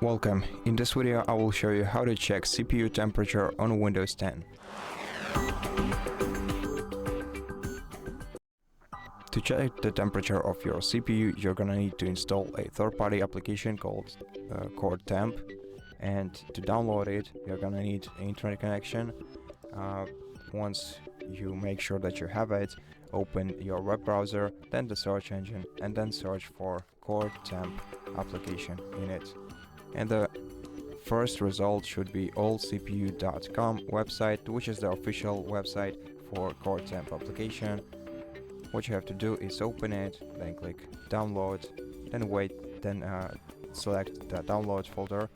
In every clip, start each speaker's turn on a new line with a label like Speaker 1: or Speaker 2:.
Speaker 1: Welcome. In this video I will show you how to check CPU temperature on Windows 10. To check the temperature of your CPU, you're gonna need to install a third-party application called CoreTemp, and to download it you're gonna need an internet connection. Once you make sure that you have it, open your web browser, then the search engine, and then search for CoreTemp application in it. And the first result should be allcpu.com website, which is the official website for CoreTemp application. What you have to do is open it, then click download, then select the download folder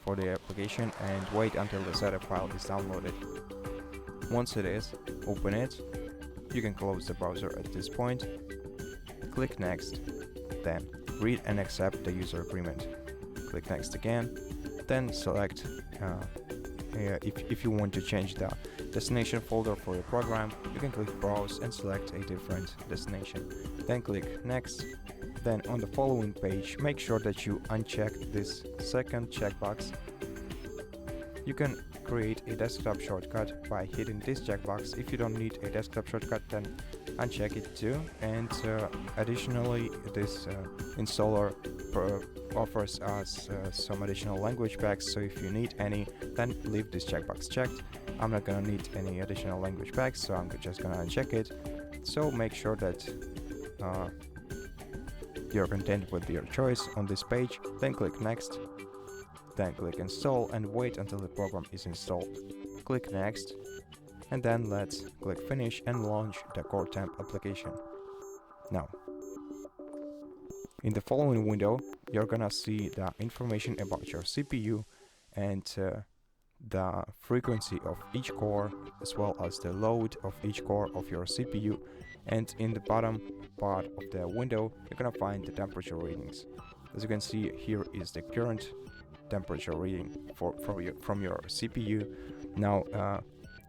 Speaker 1: for the application and wait until the setup file is downloaded. Once it is, open it. You can close the browser at this point, click next, then read and accept the user agreement. Click next again, then select if you want to change the destination folder for your program, you can click browse and select a different destination. Then click next. Then on the following page, make sure that you uncheck this second checkbox. You can create a desktop shortcut by hitting this checkbox. If you don't need a desktop shortcut, then uncheck it too. And additionally, this installer offers us some additional language packs, so if you need any, then leave this checkbox checked. I'm not gonna need any additional language packs, so I'm just gonna uncheck it. So make sure that you're content with your choice on this page, then click next, then click install and wait until the program is installed. Click next, and then let's click finish and launch the CoreTemp application. Now, in the following window, you're gonna see the information about your CPU and the frequency of each core, as well as the load of each core of your CPU. And in the bottom part of the window, you're gonna find the temperature readings. As you can see, here is the current temperature reading from your CPU. Now,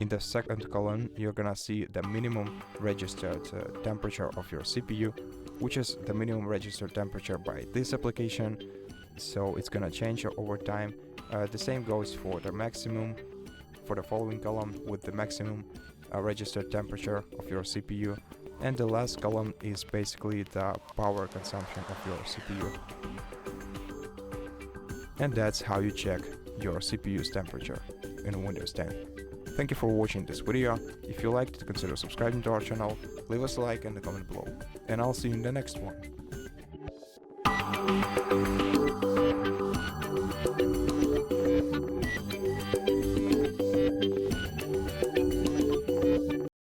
Speaker 1: in the second column, you're gonna see the minimum registered temperature of your CPU, which is the minimum registered temperature by this application, so it's gonna change over time. The same goes for the maximum, for the following column with the maximum registered temperature of your CPU, and the last column is basically the power consumption of your CPU. And that's how you check your CPU's temperature in Windows 10. Thank you for watching this video. If you liked it, consider subscribing to our channel, leave us a like and a comment below, and I'll see you in the next one.